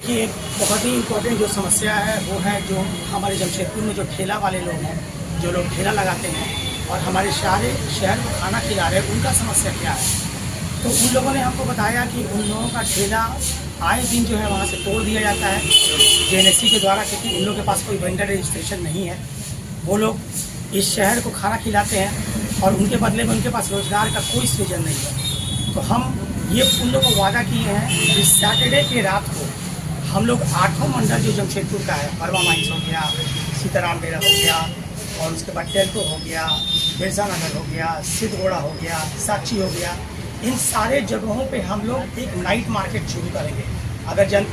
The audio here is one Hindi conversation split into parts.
देखिए, एक बहुत ही इम्पोर्टेंट जो समस्या है वो है जो हमारे जमशेदपुर में जो ठेला वाले लोग हैं, जो लोग ठेला लगाते हैं और हमारे सारे शहर को खाना खिला रहे हैं, उनका समस्या क्या है। तो उन लोगों ने हमको बताया कि उन लोगों का ठेला आए दिन जो है वहाँ से तोड़ दिया जाता है जेएनएससी के द्वारा, क्योंकि उन लोगों के पास कोई वेंडर रजिस्ट्रेशन नहीं है। वो लोग इस शहर को खाना खिलाते हैं और उनके बदले में उनके पास रोजगार का कोई सृजन नहीं है। तो हम ये उन लोगों को वादा किए हैं कि सैटरडे के रात को हम लोग 8 मंडल जो जमशेदपुर का है, परवा माइंस हो गया, सीताराम डेरा हो गया, और उसके बाद टेल्को हो गया, बिरसा नगर हो गया, सिद्धगोड़ा हो गया, साक्षी हो गया, इन सारे जगहों पे हम लोग एक नाइट मार्केट शुरू करेंगे। अगर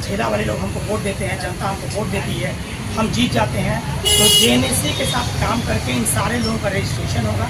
ठेला वाले लोग हमको वोट देते हैं, जनता हमको वोट देती है, हम जीत जाते हैं, तो जेएनएससी के साथ काम करके इन सारे लोगों का रजिस्ट्रेशन होगा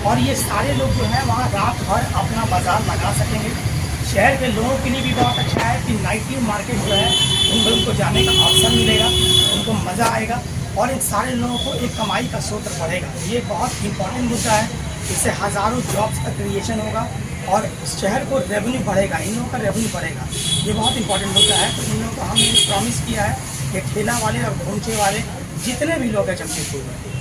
और ये सारे लोग जो है वहाँ रात भर अपना बाज़ार लगा सकेंगे। शहर के लोगों के लिए भी बहुत अच्छा है कि नाइट मार्केट जो है उन लोगों को जाने का अवसर मिलेगा, उनको मज़ा आएगा और इन सारे लोगों को एक कमाई का स्रोत बढ़ेगा। ये बहुत इंपॉर्टेंट मुद्दा है, इससे हज़ारों जॉब्स का क्रिएशन होगा और शहर को रेवेन्यू बढ़ेगा, इन लोगों का रेवेन्यू बढ़ेगा। ये बहुत इंपॉर्टेंट मुद्दा है। तो इन लोगों को हमने प्रॉमिस किया है कि ठेला वाले और घोंचे वाले जितने भी लोग हैं जमशेदपुर में।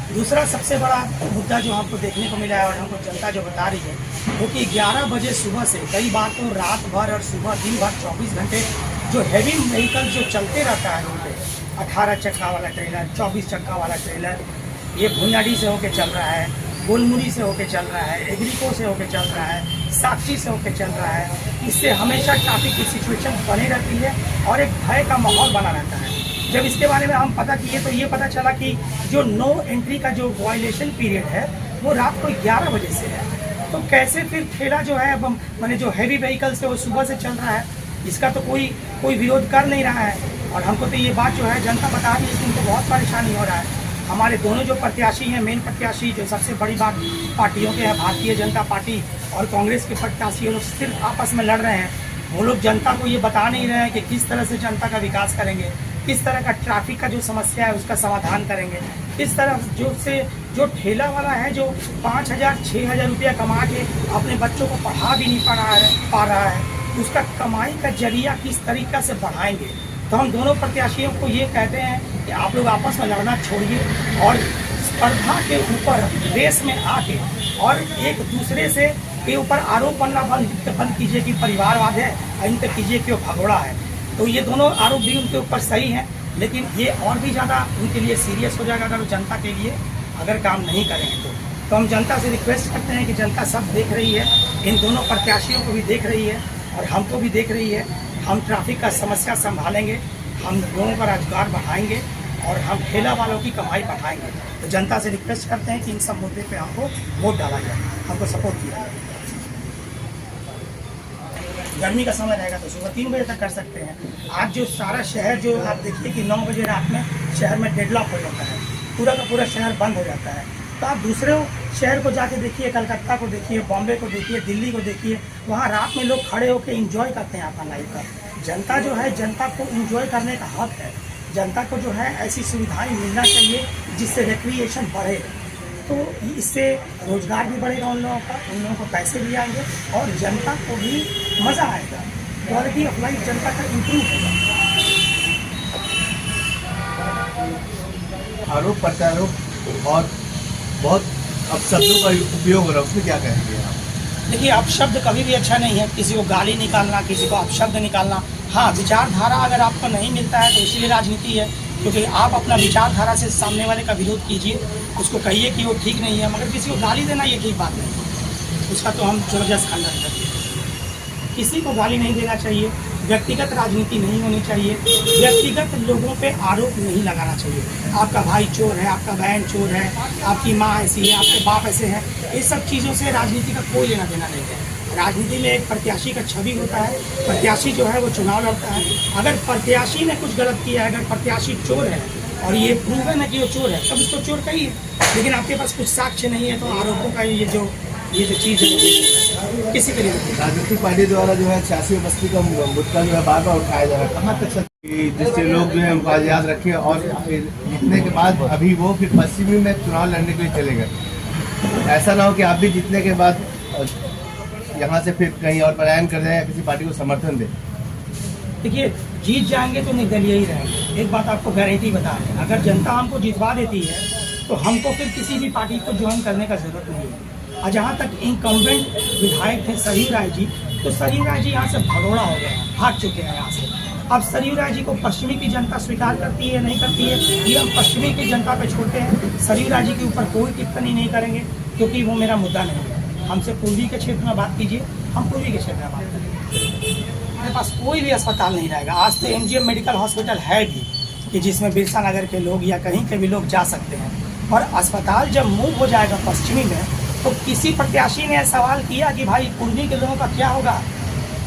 दूसरा सबसे बड़ा मुद्दा जो हमको देखने को मिला है और हमको जनता जो बता रही है वो कि 11 बजे सुबह से कई बार तो रात भर और सुबह दिन भर 24 घंटे जो हैवी व्हीकल जो चलते रहता है रोड पे, 18 चक्का वाला ट्रेलर, 24 चक्का वाला ट्रेलर, ये भुनियाडी से होके चल रहा है, गोलमुड़ी से होके चल रहा है, एग्रीको से होके चल रहा है, साक्षी से होके चल रहा है। इससे हमेशा ट्रैफिक की सिचुएशन बनी रहती है और एक भय का माहौल बना रहता है। जब इसके बारे में हम पता किए तो ये पता चला कि जो नो एंट्री का जो वायलेशन पीरियड है वो रात को 11 बजे से है। तो कैसे फिर ठेला जो है मैंने जो हैवी व्हीकल से वो सुबह से चल रहा है, इसका तो कोई विरोध कर नहीं रहा है। और हमको तो ये बात जो है जनता बता रही है कि उनको बहुत परेशानी हो रहा है। हमारे दोनों जो प्रत्याशी हैं, मेन प्रत्याशी जो सबसे बड़ी बात पार्टियों के हैं, भारतीय जनता पार्टी और कांग्रेस के प्रत्याशी, लोग सिर्फ आपस में लड़ रहे हैं। वो लोग जनता को ये बता नहीं रहे हैं कि किस तरह से जनता का विकास करेंगे, किस तरह का ट्रैफिक का जो समस्या है उसका समाधान करेंगे, किस तरह जो ठेला वाला है जो 5,000-6,000 रुपया कमा के अपने बच्चों को पढ़ा भी नहीं पा रहा है, उसका कमाई का जरिया किस तरीक़ा से बढ़ाएंगे। तो हम दोनों प्रत्याशियों को ये कहते हैं कि आप लोग आपस में लड़ना छोड़िए और स्पर्धा के ऊपर रेस में आके और एक दूसरे से के ऊपर आरोप बनना बंद कीजिए कि परिवारवाद है, इन पर कीजिए कि वो भगोड़ा है। तो ये दोनों आरोप भी उनके ऊपर सही हैं, लेकिन ये और भी ज़्यादा उनके लिए सीरियस हो जाएगा अगर वो जनता के लिए अगर काम नहीं करेंगे। तो हम जनता से रिक्वेस्ट करते हैं कि जनता सब देख रही है, इन दोनों प्रत्याशियों को भी देख रही है और हमको भी देख रही है। हम ट्रैफिक का समस्या संभालेंगे, हम लोगों का रोजगार बढ़ाएंगे और हम ठेला वालों की कमाई बढ़ाएंगे। तो जनता से रिक्वेस्ट करते हैं कि इन सब मुद्दे पे हमको वोट डाला जाए, हमको सपोर्ट किया जाए। गर्मी का समय रहेगा तो सुबह 3 बजे तक कर सकते हैं। आज जो सारा शहर जो आप देखिए कि 9 बजे रात में शहर में डेडलॉक हो जाता है, पूरा का पूरा शहर बंद हो जाता है। तो आप दूसरे शहर को जाके देखिए, कलकत्ता को देखिए, बॉम्बे को देखिए, दिल्ली को देखिए, वहाँ रात में लोग खड़े होकर इंजॉय करते हैं अपना लाइफ का। जनता जो है, जनता को इंजॉय करने का हक है। जनता को जो है ऐसी सुविधाएं मिलना चाहिए जिससे रिक्रिएशन बढ़े, तो इससे रोजगार भी बढ़ेगा उन लोगों का, उन लोगों को पैसे भी आएंगे और जनता को भी मज़ा आएगा, क्वालिटी ऑफ लाइफ जनता का इम्प्रूव होगा। आरोप प्रत्यारोप और बहुत अपशब्दों का उपयोग हो रहा है, उसमें क्या कहेंगे आप? देखिए, अपशब्द कभी भी अच्छा नहीं है, किसी को गाली निकालना, किसी को अपशब्द निकालना। हाँ, विचारधारा अगर आपको नहीं मिलता है तो इसीलिए राजनीति है, क्योंकि आप अपना विचारधारा से सामने वाले का विरोध कीजिए, उसको कहिए कि वो ठीक नहीं है, मगर किसी को गाली देना ये ठीक बात नहीं है, उसका तो हम जबरदस्त खंडन करते हैं। किसी को गाली नहीं देना चाहिए, व्यक्तिगत राजनीति नहीं होनी चाहिए, व्यक्तिगत लोगों पे आरोप नहीं लगाना चाहिए। आपका भाई चोर है, आपका बहन चोर है, आपकी माँ ऐसी है, आपके बाप ऐसे हैं, ये सब चीज़ों से राजनीति का कोई लेना देना नहीं है। राजनीति में एक प्रत्याशी का छवि होता है, प्रत्याशी जो है वो चुनाव लड़ता है। अगर प्रत्याशी ने कुछ गलत किया है, अगर प्रत्याशी चोर है और ये प्रूवन है कि वो चोर है, तब उसको चोर कहिए, लेकिन आपके पास कुछ साक्ष्य नहीं है तो आरोपों का ये जो चीज़ है किसी के लिए। राजनीतिक पार्टी द्वारा जो है 86 बस्ती का मुद्दा जो है बार बार उठाया जा रहा है, कहाँ तक जिससे लोग जो है उनको याद रखे और जीतने के बाद अभी वो फिर पश्चिमी में चुनाव लड़ने के लिए चले गए। ऐसा ना हो कि आप भी जीतने के बाद यहाँ से फिर कहीं और पलायन कर दें या किसी पार्टी को समर्थन दें। देखिए, जीत जाएंगे तो निर्दलीय ही रहेंगे। एक बात आपको गारंटी बता रहे हैं, अगर जनता हमको जितवा देती है तो हमको फिर किसी भी पार्टी को ज्वाइन करने का जरूरत नहीं है। और जहाँ तक इनकम्बेंट विधायक थे सरयू राय जी, तो सरयू राय जी यहाँ से भगोड़ा हो गए, भाग चुके हैं यहाँ से। अब सरयू राय जी को पश्चिमी की जनता स्वीकार करती है नहीं करती है, ये हम पश्चिमी की जनता पे छोड़ते हैं। सरयू राय जी के ऊपर कोई टिप्पणी नहीं करेंगे क्योंकि वो मेरा मुद्दा नहीं है। हमसे पूर्वी के क्षेत्र में बात कीजिए, हम पूर्वी के क्षेत्र में बात करेंगे। हमारे पास कोई भी अस्पताल नहीं रहेगा। आज तो एमजीएम मेडिकल हॉस्पिटल है भी कि जिसमें बिरसा नगर के लोग या कहीं के भी लोग जा सकते हैं, और अस्पताल जब मूव हो जाएगा पश्चिमी में, तो किसी प्रत्याशी ने सवाल किया कि भाई पूर्वी के लोगों का क्या होगा,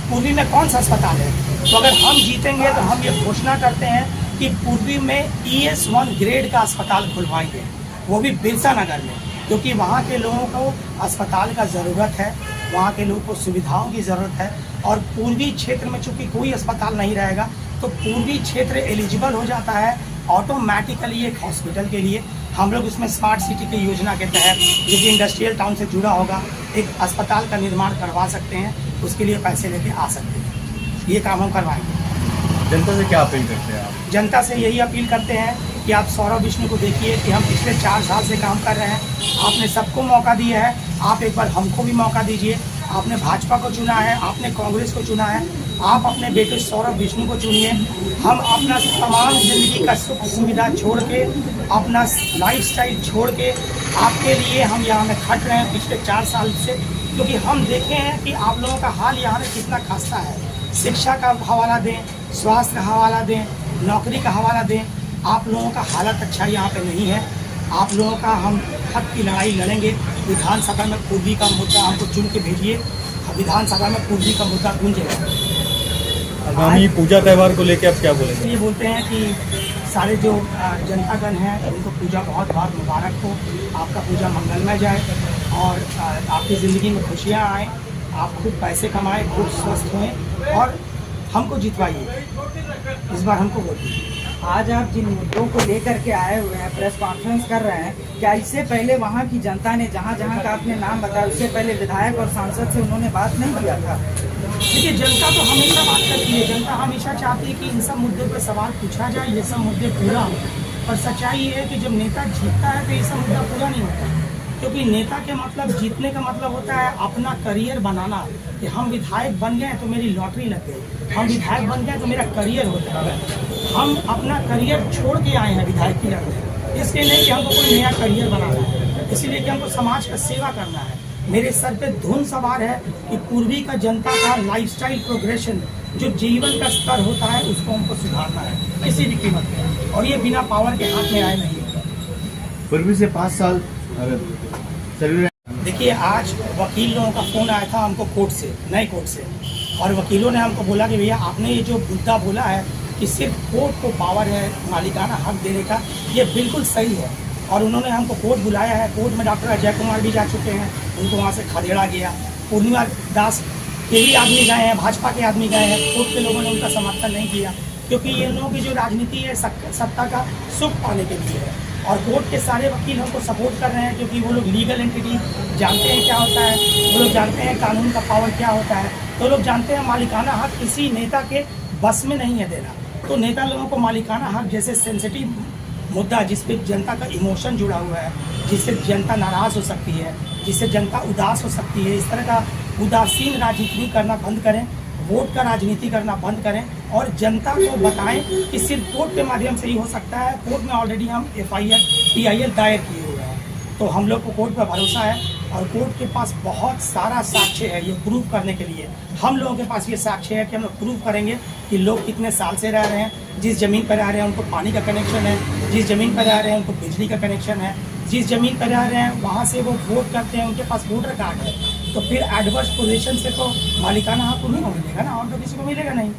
पूर्वी में कौन सा अस्पताल है। तो अगर हम जीतेंगे तो हम ये घोषणा करते हैं कि पूर्वी में ES1 ग्रेड का अस्पताल खुलवाएंगे, वो भी बिरसा नगर में, क्योंकि वहाँ के लोगों को अस्पताल का ज़रूरत है, वहाँ के लोगों को सुविधाओं की ज़रूरत है। और पूर्वी क्षेत्र में चूँकि कोई अस्पताल नहीं रहेगा तो पूर्वी क्षेत्र एलिजिबल हो जाता है ऑटोमेटिकली एक हॉस्पिटल के लिए। हम लोग उसमें स्मार्ट सिटी की योजना के तहत, जो कि इंडस्ट्रियल टाउन से जुड़ा होगा, एक अस्पताल का निर्माण करवा सकते हैं, उसके लिए पैसे लेके आ सकते हैं। ये काम हम करवाएंगे। जनता से क्या अपील करते हैं आप? जनता से यही अपील करते हैं कि आप सौरभ विष्णु को देखिए कि हम पिछले 4 साल से काम कर रहे हैं। आपने सबको मौका दिया है, आप एक बार हमको भी मौका दीजिए। आपने भाजपा को चुना है, आपने कांग्रेस को चुना है, आप अपने बेटे सौरभ विष्णु को चुनिए। हम अपना तमाम ज़िंदगी का सुख सुविधा छोड़ के, अपना लाइफस्टाइल छोड़ के आपके लिए हम यहाँ में खट रहे हैं पिछले 4 साल से, क्योंकि हम देखे हैं कि आप लोगों का हाल यहाँ में कितना खस्ता है। शिक्षा का हवाला दें, स्वास्थ्य का हवाला दें, नौकरी का हवाला दें, आप लोगों का हालत अच्छा यहाँ पे नहीं है। आप लोगों का हम हक की लड़ाई लड़ेंगे। विधानसभा में पूर्वी का मुद्दा हमको चुन के भेजिए, विधानसभा में पूर्वी का मुद्दा गूंजेगा। आगामी पूजा त्यौहार को लेकर आप क्या बोलेंगे? ये बोलते हैं कि सारे जो जनतागण हैं उनको पूजा बहुत बहुत मुबारक हो, आपका पूजा मंगलमय जाए और आपकी ज़िंदगी में खुशियाँ आएँ, आप खूब पैसे कमाएं, खूब स्वस्थ होएं और हमको जितवाइए। इस बार हमको वोट दीजिए। आज आप जिन मुद्दों को लेकर के आए हुए हैं, प्रेस कॉन्फ्रेंस कर रहे हैं, क्या इससे पहले वहाँ की जनता ने जहाँ जहाँ का आपने नाम बताया, उससे पहले विधायक और सांसद से उन्होंने बात नहीं किया था? देखिए, जनता तो हमेशा बात करती है, जनता हमेशा चाहती है कि इन सब मुद्दों पर सवाल पूछा जाए, ये सब मुद्दे पूरा हो। और सच्चाई ये है कि जब नेता जीतता है तो ये सब मुद्दा पूरा नहीं होता, क्योंकि नेता के मतलब जीतने का मतलब होता है अपना करियर बनाना। कि हम विधायक बन गए तो मेरी लॉटरी लग गई, हम विधायक बन गए तो मेरा करियर होता है। हम अपना करियर छोड़ के आए हैं विधायक की लड़ने, इसलिए नहीं कि हमको कोई नया करियर बनाना है, इसलिए कि हमको समाज का सेवा करना है। मेरे सर पे धुन सवार है कि पूर्वी का जनता का लाइफस्टाइल प्रोग्रेशन, जो जीवन का स्तर होता है, उसको हमको सुधारना है किसी भी कीमत पर, और ये बिना पावर के हाथ में आए नहीं है। पूर्वी से 5 साल देखिए, आज वकील लोगों का फ़ोन आया था हमको कोर्ट से, नए कोर्ट से, और वकीलों ने हमको बोला कि भैया आपने ये जो मुद्दा बोला है कि सिर्फ कोर्ट को पावर है मालिकाना हक देने का, ये बिल्कुल सही है। और उन्होंने हमको कोर्ट बुलाया है। कोर्ट में डॉक्टर अजय कुमार भी जा चुके हैं, उनको वहाँ से खदेड़ा गया। पूर्णिमा दास के भी आदमी गए हैं, भाजपा के आदमी गए हैं, कोर्ट के लोगों ने उनका समर्थन नहीं किया, क्योंकि ये लोगों की जो राजनीति है सत्ता का सुख पाने के लिए है। और कोर्ट के सारे वकील हमको सपोर्ट कर रहे हैं, क्योंकि वो लोग लीगल एंटिटी जानते हैं क्या होता है, वो लोग जानते हैं कानून का पावर क्या होता है, तो लोग जानते हैं मालिकाना हक किसी नेता के बस में नहीं है देना। तो नेता लोगों को मालिकाना हक जैसे सेंसिटिव मुद्दा, जिस पे जनता का इमोशन जुड़ा हुआ है, जिससे जनता नाराज़ हो सकती है, जिससे जनता उदास हो सकती है, इस तरह का उदासीन राजनीति करना बंद करें, वोट का राजनीति करना बंद करें और जनता को बताएं कि सिर्फ कोर्ट के माध्यम से ही हो सकता है। कोर्ट में ऑलरेडी हम FIR PIL दायर किए हुए हैं, तो हम लोग को कोर्ट पर भरोसा है और कोर्ट के पास बहुत सारा साक्ष्य है ये प्रूव करने के लिए। हम लोगों के पास ये साक्ष्य है कि हम लोग प्रूव करेंगे कि लोग कितने साल से रह रहे हैं, जिस ज़मीन पर रह रहे हैं उनको पानी का कनेक्शन है, जिस ज़मीन पर रह रहे हैं उनको बिजली का कनेक्शन है, जिस ज़मीन पर रह रहे हैं वहाँ से वो वोट करते हैं, उनके पास वोटर कार्ड है। तो फिर एडवर्स पोजीशन से तो मालिकाना हक उन्हीं को मिलेगा ना, और तो किसी को मिलेगा नहीं।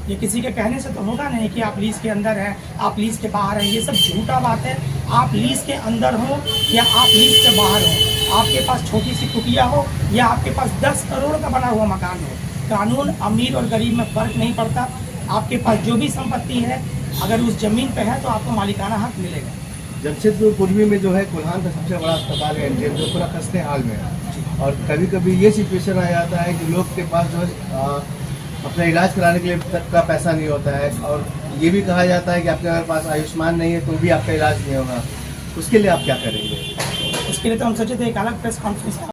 ये किसी के कहने से तो होगा नहीं कि आप लीज के अंदर हैं, आप लीज के बाहर हैं, ये सब झूठा बात है। आप लीज के अंदर हो या आप लीज के बाहर हो, आपके पास छोटी सी कुटिया हो या आपके पास 10 करोड़ का बना हुआ मकान हो, कानून अमीर और गरीब में फ़र्क नहीं पड़ता। आपके पास जो भी संपत्ति है, अगर उस ज़मीन पे है तो आपको मालिकाना हक मिलेगा। जमशेदपुर पूर्वी में जो है कुल्हान का सबसे बड़ा अस्पताल है NGM, जो पूरा खस्ते हाल में है, और कभी कभी ये सिचुएशन आ जाता है कि लोग के पास जो है अपना इलाज कराने के लिए तक का पैसा नहीं होता है, और ये भी कहा जाता है कि आपके अगर पास आयुष्मान नहीं है तो भी आपका इलाज नहीं होगा, उसके लिए आप क्या करेंगे? उसके लिए तो हम सोचे थे एक अलग प्रेस कॉन्फ्रेंस